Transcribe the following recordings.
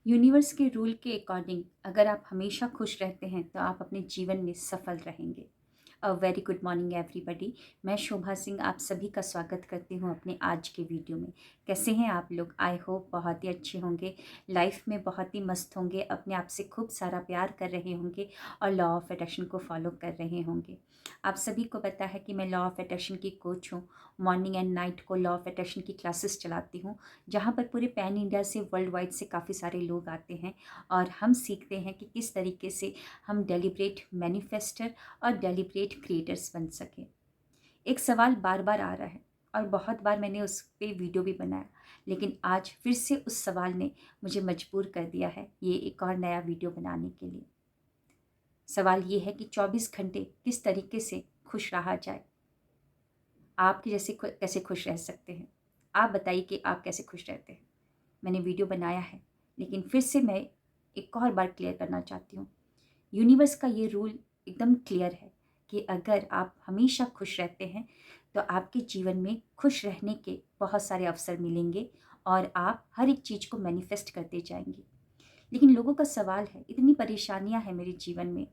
Universe के rule के according अगर आप हमेशा खुश रहते हैं तो आप अपने जीवन में सफल रहेंगे। A very good morning everybody. मैं शोभा सिंह आप सभी का स्वागत करती हूँ अपने आज के वीडियो में। कैसे हैं आप लोग? आई होप बहुत ही अच्छे होंगे, लाइफ में बहुत ही मस्त होंगे, अपने आप से खूब सारा प्यार कर रहे होंगे और लॉ ऑफ अट्रैक्शन को फॉलो कर रहे होंगे। आप सभी को पता है कि मैं लॉ ऑफ अट्रैक्शन की कोच हूँ। मॉर्निंग एंड नाइट को लॉ ऑफ अट्रैक्शन की क्लासेस चलाती हूँ, जहाँ पर पूरे पैन इंडिया से, वर्ल्ड वाइड से काफ़ी सारे लोग आते हैं और हम सीखते हैं कि किस तरीके से हम डेलिब्रेट मैनिफेस्टर और डेलिब्रेट क्रिएटर्स बन सकें। एक सवाल बार बार आ रहा है और बहुत बार मैंने उस पे वीडियो भी बनाया, लेकिन आज फिर से उस सवाल ने मुझे मजबूर कर दिया है ये एक और नया वीडियो बनाने के लिए। सवाल ये है कि 24 घंटे किस तरीके से खुश रहा जाए। आपके जैसे कैसे खुश रह सकते हैं? आप बताइए कि आप कैसे खुश रहते हैं। मैंने वीडियो बनाया है, लेकिन फिर से मैं एक और बार क्लियर करना चाहती हूँ। यूनिवर्स का ये रूल एकदम क्लियर है कि अगर आप हमेशा खुश रहते हैं तो आपके जीवन में खुश रहने के बहुत सारे अवसर मिलेंगे और आप हर एक चीज़ को मैनिफेस्ट करते जाएंगे। लेकिन लोगों का सवाल है, इतनी परेशानियां हैं मेरे जीवन में,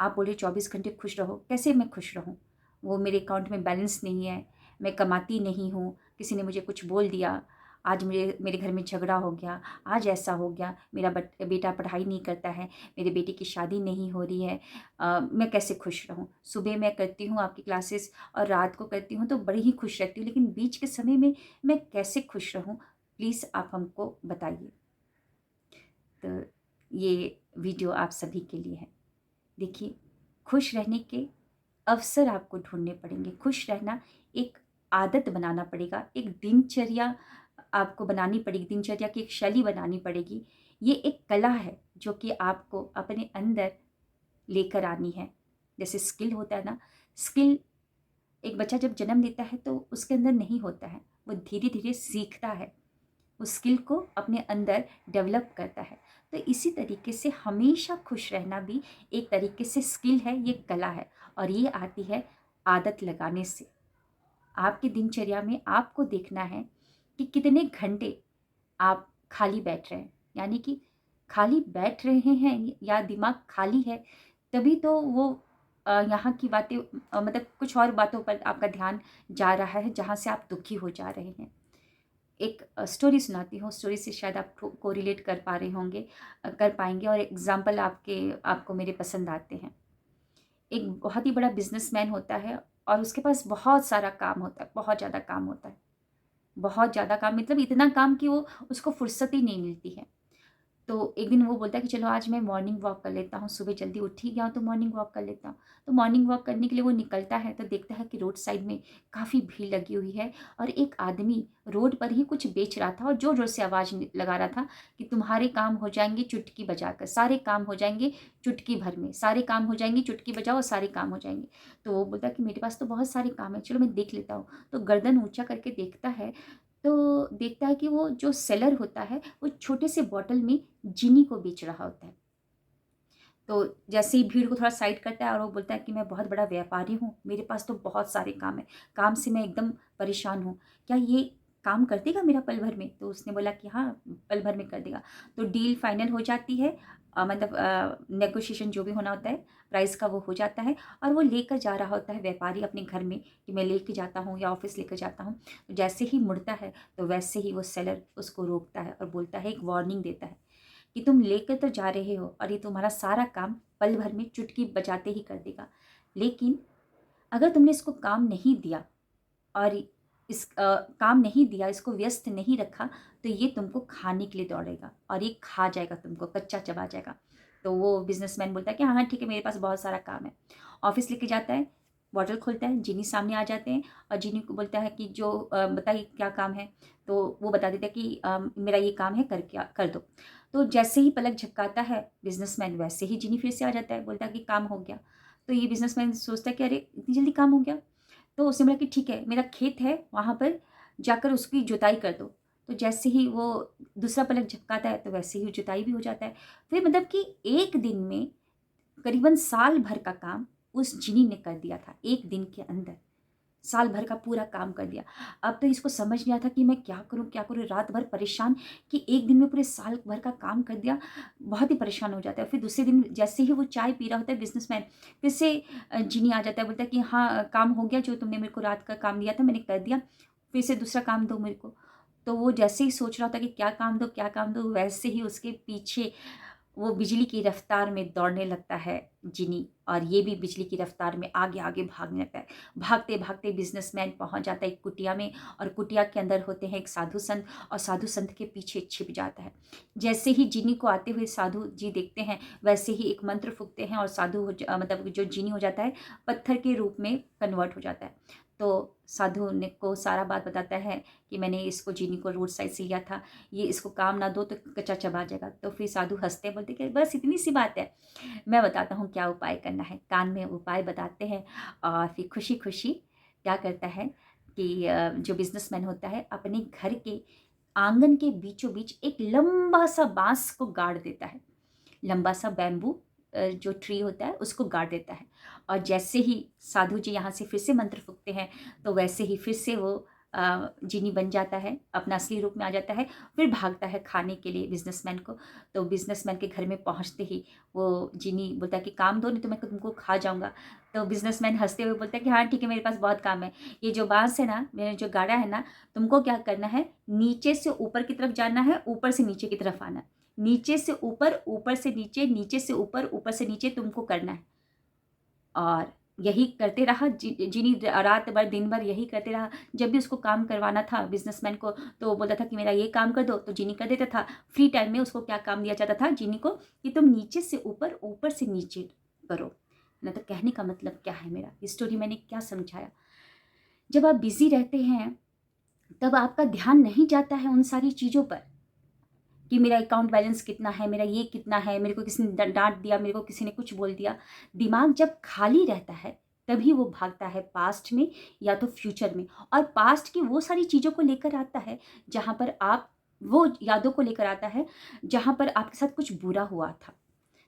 आप बोले 24 घंटे खुश रहो, कैसे मैं खुश रहूं? वो मेरे अकाउंट में बैलेंस नहीं है, मैं कमाती नहीं हूँ, किसी ने मुझे कुछ बोल दिया, आज मेरे घर में झगड़ा हो गया, आज ऐसा हो गया, मेरा बेटा पढ़ाई नहीं करता है, मेरे बेटे की शादी नहीं हो रही है, मैं कैसे खुश रहूँ? सुबह मैं करती हूँ आपकी क्लासेस और रात को करती हूँ तो बड़ी ही खुश रहती हूँ, लेकिन बीच के समय में मैं कैसे खुश रहूँ? प्लीज़ आप हमको बताइए। तो ये वीडियो आप सभी के लिए है। देखिए, खुश रहने के अवसर आपको ढूँढने पड़ेंगे। खुश रहना एक आदत बनाना पड़ेगा, एक दिनचर्या आपको बनानी पड़ेगी, दिनचर्या की एक शैली बनानी पड़ेगी। ये एक कला है जो कि आपको अपने अंदर लेकर आनी है। जैसे स्किल होता है ना, स्किल एक बच्चा जब जन्म लेता है तो उसके अंदर नहीं होता है, वो धीरे-धीरे सीखता है। उस स्किल को अपने अंदर डेवलप करता है। तो इसी तरीके से हमेशा खुश रहना भी एक तरीके से स्किल है, ये कला है और ये आती है आदत लगाने से। आपकी दिनचर्या में आपको देखना है कि कितने घंटे आप खाली बैठ रहे हैं, यानी कि खाली बैठ रहे हैं या दिमाग खाली है, तभी तो वो यहाँ की बातें मतलब कुछ और बातों पर आपका ध्यान जा रहा है जहाँ से आप दुखी हो जा रहे हैं। एक स्टोरी सुनाती हूँ, स्टोरी से शायद आप कोरिलेट कर पा रहे होंगे, कर पाएँगे और एग्ज़ाम्पल आपको मेरे पसंद आते हैं। एक बहुत ही बड़ा बिज़नेसमैन होता है और उसके पास बहुत सारा काम होता है, बहुत ज़्यादा काम होता है। बहुत ज़्यादा काम मतलब इतना काम कि वो उसको फुर्सत ही नहीं मिलती है। तो एक दिन वो बोलता है कि चलो आज मैं मॉर्निंग वॉक कर लेता हूँ, सुबह जल्दी उठ ही गया हूँ तो मॉर्निंग वॉक कर लेता हूँ। तो मॉर्निंग वॉक करने के लिए वो निकलता है तो देखता है कि रोड साइड में काफ़ी भीड़ लगी हुई है और एक आदमी रोड पर ही कुछ बेच रहा था और ज़ोर-ज़ोर से आवाज़ लगा रहा था कि तुम्हारे काम हो जाएँगे चुटकी बजाकर, सारे काम हो जाएँगे चुटकी भर में, सारे काम हो जाएँगे चुटकी बजाओ और सारे काम हो जाएँगे। तो वो बोलता है कि मेरे पास तो बहुत सारे काम हैं, चलो मैं देख लेता हूँ। तो गर्दन ऊँचा करके देखता है तो देखता है कि वो जो सेलर होता है वो छोटे से बॉटल में चीनी को बेच रहा होता है। तो जैसे ही भीड़ को थोड़ा साइड करता है और वो बोलता है कि मैं बहुत बड़ा व्यापारी हूँ, मेरे पास तो बहुत सारे काम हैं, काम से मैं एकदम परेशान हूँ, क्या ये काम कर देगा मेरा पल भर में? तो उसने बोला कि हाँ, पल भर में कर देगा। तो डील फाइनल हो जाती है, मतलब नेगोशिएशन जो भी होना होता है, प्राइस का वो हो जाता है और वो लेकर जा रहा होता है व्यापारी अपने घर में कि मैं लेके जाता हूँ या ऑफ़िस लेकर जाता हूँ। तो जैसे ही मुड़ता है, तो वैसे ही वो सेलर उसको रोकता है और बोलता है, एक वार्निंग देता है कि तुम लेकर तो जा रहे हो और ये तुम्हारा सारा काम पल भर में चुटकी बजाते ही कर देगा। लेकिन अगर तुमने इसको काम नहीं दिया और काम नहीं दिया, इसको व्यस्त नहीं रखा, तो ये तुमको खाने के लिए दौड़ेगा और ये खा जाएगा तुमको, कच्चा चबा जाएगा। तो वो बिज़नेसमैन बोलता है कि हाँ, हाँ, ठीक है, मेरे पास बहुत सारा काम है। ऑफ़िस लेके जाता है, बॉटल खोलता है, जीनी सामने आ जाते हैं और जीनी को बोलता है कि जो बताइए क्या काम है? तो वो बता देता है कि मेरा ये काम है, कर दो। तो जैसे ही पलक झपकाता है बिज़नेसमैन, वैसे ही जीनी फिर से आ जाता है, बोलता है कि काम हो गया। तो ये बिज़नेसमैन सोचता है कि अरे! इतनी जल्दी काम हो गया? तो उसने बोला कि ठीक है, मेरा खेत है, वहाँ पर जाकर उसकी जुताई कर दो। तो जैसे ही वो दूसरा पलक झपकाता है तो वैसे ही जुताई भी हो जाता है। फिर मतलब कि 1 दिन में करीबन साल भर का काम उस जिनी ने कर दिया था, 1 दिन के अंदर। साल भर का पूरा काम कर दिया। अब तो इसको समझ नहीं आता कि मैं क्या करूँ, रात भर परेशान कि एक दिन में पूरे साल भर का काम कर दिया, बहुत ही परेशान हो जाता है। फिर दूसरे दिन जैसे ही वो चाय पी रहा होता है बिज़नेसमैन, फिर से जीनी आ जाता है, बोलता है कि हाँ, काम हो गया, जो तुमने मेरे को रात का काम दिया था मैंने कर दिया, फिर से दूसरा काम दो मेरे को। तो वो जैसे ही सोच रहा था कि क्या काम दो, वैसे ही उसके पीछे वो बिजली की रफ्तार में दौड़ने लगता है जिनी, और ये भी बिजली की रफ्तार में आगे आगे भागने लगता है। भागते भागते बिजनेसमैन पहुंच जाता है एक कुटिया में, और कुटिया के अंदर होते हैं एक साधु संत, और साधु संत के पीछे छिप जाता है। जैसे ही जिनी को आते हुए साधु जी देखते हैं, वैसे ही एक मंत्र फूकते हैं, और मतलब जो जिनी हो जाता है पत्थर के रूप में कन्वर्ट हो जाता है। तो साधु ने को सारा बात बताता है कि मैंने इसको जिनी को रोड साइड से लिया था, ये इसको काम ना दो तो कच्चा चबा जाएगा। तो फिर साधु हंसते बोलते कि बस इतनी सी बात है, मैं बताता हूँ क्या उपाय करना है। कान में उपाय बताते हैं, और फिर खुशी खुशी क्या करता है कि जो बिजनेसमैन होता है अपने घर के आंगन के बीचों बीच एक लंबा सा बांस को गाड़ देता है। लंबा सा बैम्बू जो ट्री होता है उसको गाड़ देता है। और जैसे ही साधु जी यहाँ से फिर से मंत्र फूकते हैं, तो वैसे ही फिर से वो जिनी बन जाता है, अपना असली रूप में आ जाता है। फिर भागता है खाने के लिए बिजनेसमैन को। तो बिजनेसमैन के घर में पहुँचते ही वो जिनी बोलता है कि काम दो, नहीं तो मैं तुमको खा जाऊंगा। तो बिजनेसमैन हंसते हुए बोलता है कि हाँ ठीक है, मेरे पास बहुत काम है। ये जो बांस है ना, मैंने जो गाड़ा है ना, तुमको क्या करना है, नीचे से ऊपर की तरफ जाना है, ऊपर से नीचे की तरफ आना है। नीचे से ऊपर, ऊपर से नीचे, नीचे से ऊपर, ऊपर से नीचे तुमको करना है। और यही करते रहा जिनी, रात भर दिन भर यही करते रहा। जब भी उसको काम करवाना था बिजनेसमैन को, तो वो बोलता था कि मेरा ये काम कर दो, तो जिनी कर देता था। फ्री टाइम में उसको क्या काम दिया जाता था जिनी को, कि तुम नीचे से ऊपर, ऊपर से नीचे करो ना। तो कहने का मतलब क्या है मेरा, इस स्टोरी मैंने क्या समझाया, जब आप बिजी रहते हैं तब आपका ध्यान नहीं जाता है उन सारी चीज़ों पर कि मेरा अकाउंट बैलेंस कितना है, मेरा ये कितना है, मेरे को किसी ने डांट दिया, मेरे को किसी ने कुछ बोल दिया। दिमाग जब खाली रहता है तभी वो भागता है पास्ट में या तो फ्यूचर में, और पास्ट की वो सारी चीज़ों को लेकर आता है जहाँ पर आप, वो यादों को लेकर आता है जहाँ पर आपके साथ कुछ बुरा हुआ था।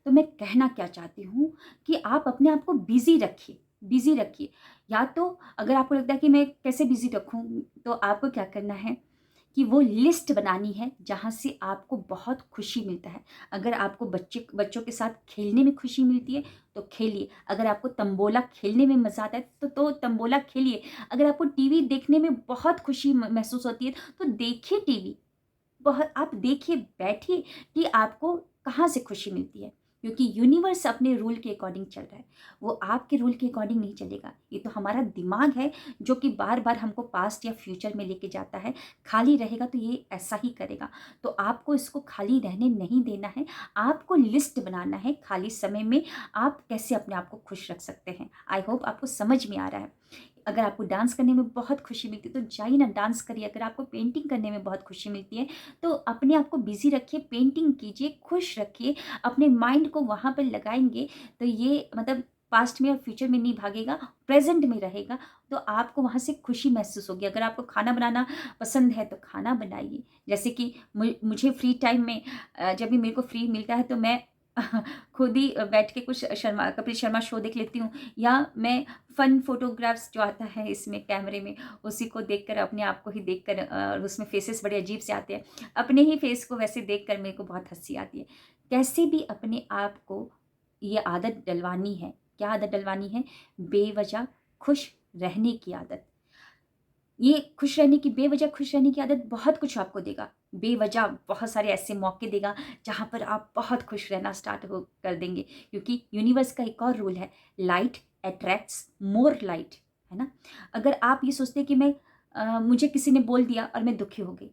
तो मैं कहना क्या चाहती हूँ कि आप अपने आप को बिजी रखिए, बिजी रखिए। या तो अगर आपको लगता है कि मैं कैसे बिजी रखूँ, तो आपको क्या करना है कि वो लिस्ट बनानी है जहाँ से आपको बहुत खुशी मिलता है। अगर आपको बच्चों के साथ खेलने में खुशी मिलती है तो खेलिए। अगर आपको तंबोला खेलने में मज़ा आता है तो तंबोला खेलिए। अगर आपको टीवी देखने में बहुत खुशी महसूस होती है तो देखिए टीवी। बहुत आप देखिए, बैठिए कि आपको कहाँ से खुशी मिलती है, क्योंकि यूनिवर्स अपने रूल के अकॉर्डिंग चल रहा है। वो आपके रूल के अकॉर्डिंग नहीं चलेगा। ये तो हमारा दिमाग है जो कि बार बार हमको पास्ट या फ्यूचर में लेके जाता है। खाली रहेगा तो ये ऐसा ही करेगा। तो आपको इसको खाली रहने नहीं देना है। आपको लिस्ट बनाना है खाली समय में आप कैसे अपने आप को खुश रख सकते हैं। आई होप आपको समझ में आ रहा है। अगर आपको डांस करने में बहुत खुशी मिलती है तो जाइए ना, डांस करिए। अगर आपको पेंटिंग करने में बहुत खुशी मिलती है तो अपने आप को बिजी रखिए, पेंटिंग कीजिए, खुश रखिए। अपने माइंड को वहाँ पर लगाएंगे तो ये मतलब पास्ट में और फ्यूचर में नहीं भागेगा, प्रेजेंट में रहेगा। तो आपको वहाँ से खुशी महसूस होगी। अगर आपको खाना बनाना पसंद है तो खाना बनाइए। जैसे कि मुझे फ्री टाइम में जब भी मेरे को फ्री मिलता है तो मैं खुद ही बैठ के कुछ कपिल शर्मा शो देख लेती हूँ, या मैं फन फोटोग्राफ्स जो आता है इसमें कैमरे में, उसी को देखकर अपने आप को ही देखकर, उसमें फेसेस बड़े अजीब से आते हैं। अपने ही फेस को वैसे देखकर मेरे को बहुत हंसी आती है। कैसे भी अपने आप को ये आदत डलवानी है। क्या आदत डलवानी है? बेवजह खुश रहने की आदत। ये खुश रहने की, बेवजह खुश रहने की आदत बहुत कुछ आपको देगा। बेवजह बहुत सारे ऐसे मौके देगा जहाँ पर आप बहुत खुश रहना स्टार्ट हो कर देंगे, क्योंकि यूनिवर्स का एक और रूल है, लाइट अट्रैक्ट्स मोर लाइट, है ना। अगर आप ये सोचते कि मुझे किसी ने बोल दिया और मैं दुखी हो गई,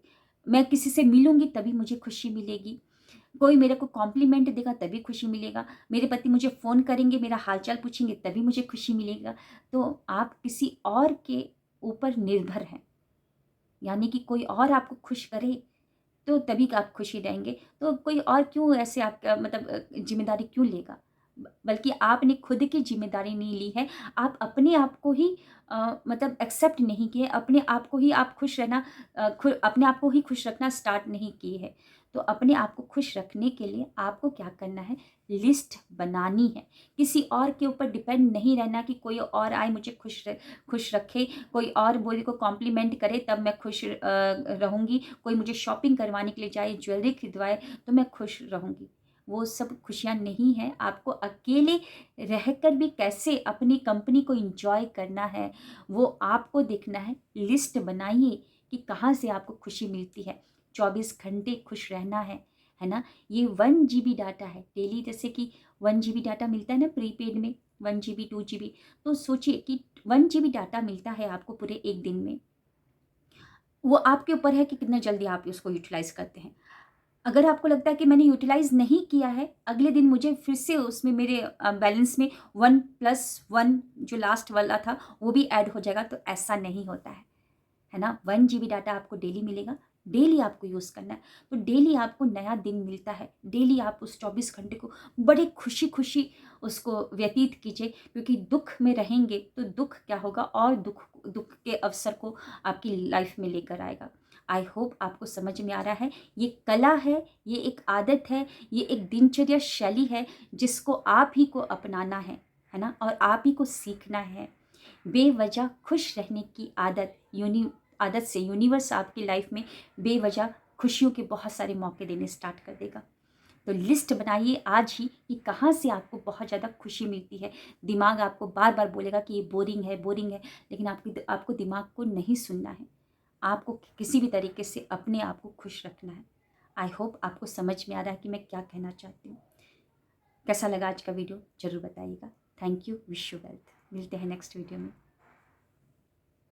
मैं किसी से मिलूंगी तभी मुझे खुशी मिलेगी, कोई मेरे को कॉम्प्लीमेंट देगा तभी खुशी मिलेगा, मेरे पति मुझे फ़ोन करेंगे, मेरा हालचाल पूछेंगे तभी मुझे खुशी मिलेगा, तो आप किसी और के ऊपर निर्भर हैं। यानी कि कोई और आपको खुश करे तो तभी आप खुशी रहेंगे। तो कोई और क्यों ऐसे आपका मतलब ज़िम्मेदारी क्यों लेगा? बल्कि आपने खुद की जिम्मेदारी नहीं ली है। आप अपने आप को ही मतलब एक्सेप्ट नहीं किए, अपने आप को ही आप खुश रहना अपने आप को ही खुश रखना स्टार्ट नहीं किए है। तो अपने आप को खुश रखने के लिए आपको क्या करना है, लिस्ट बनानी है। किसी और के ऊपर डिपेंड नहीं रहना कि कोई और आए मुझे खुश रखे, कोई और बोले को कॉम्प्लीमेंट करे तब मैं खुश रहूँगी, कोई मुझे शॉपिंग करवाने के लिए जाए, ज्वेलरी खरीदवाए तो मैं खुश रहूँगी। वो सब खुशियाँ नहीं हैं। आपको अकेले रहकर भी कैसे अपनी कंपनी को एंजॉय करना है, वो आपको देखना है। लिस्ट बनाइए कि कहाँ से आपको खुशी मिलती है। 24 घंटे खुश रहना है ना। ये 1 जीबी डाटा है डेली, जैसे कि 1 जीबी डाटा मिलता है ना प्रीपेड में, 1 जीबी 2 जीबी। तो सोचिए कि 1 जीबी डाटा मिलता है आपको पूरे एक दिन में। वो आपके ऊपर है कि कितना जल्दी आप उसको यूटिलाइज करते हैं। अगर आपको लगता है कि मैंने यूटिलाइज नहीं किया है, अगले दिन मुझे फिर से उसमें मेरे बैलेंस में 1+1 जो लास्ट वाला था वो भी ऐड हो जाएगा, तो ऐसा नहीं होता है ना। 1 जीबी डाटा आपको डेली मिलेगा, डेली आपको यूज़ करना है। तो डेली आपको नया दिन मिलता है, डेली आप उस 24 घंटे को बड़े खुशी खुशी उसको व्यतीत कीजिए, क्योंकि दुख में रहेंगे तो दुख क्या होगा, और दुख दुख के अवसर को आपकी लाइफ में लेकर आएगा। आई होप आपको समझ में आ रहा है। ये कला है, ये एक आदत है, ये एक दिनचर्या शैली है जिसको आप ही को अपनाना है ना, और आप ही को सीखना है। बेवजह खुश रहने की आदत से यूनिवर्स आपकी लाइफ में बेवजह खुशियों के बहुत सारे मौके देने स्टार्ट कर देगा। तो लिस्ट बनाइए आज ही कि कहाँ से आपको बहुत ज़्यादा खुशी मिलती है। दिमाग आपको बार बार बोलेगा कि ये बोरिंग है, बोरिंग है, लेकिन आपको दिमाग को नहीं सुनना है। आपको किसी भी तरीके से अपने आप को खुश रखना है। आई होप आपको समझ में आ रहा है कि मैं क्या कहना चाहती हूँ। कैसा लगा आज का वीडियो ज़रूर बताइएगा। Thank you, wish you wealth. मिलते हैं नेक्स्ट वीडियो में।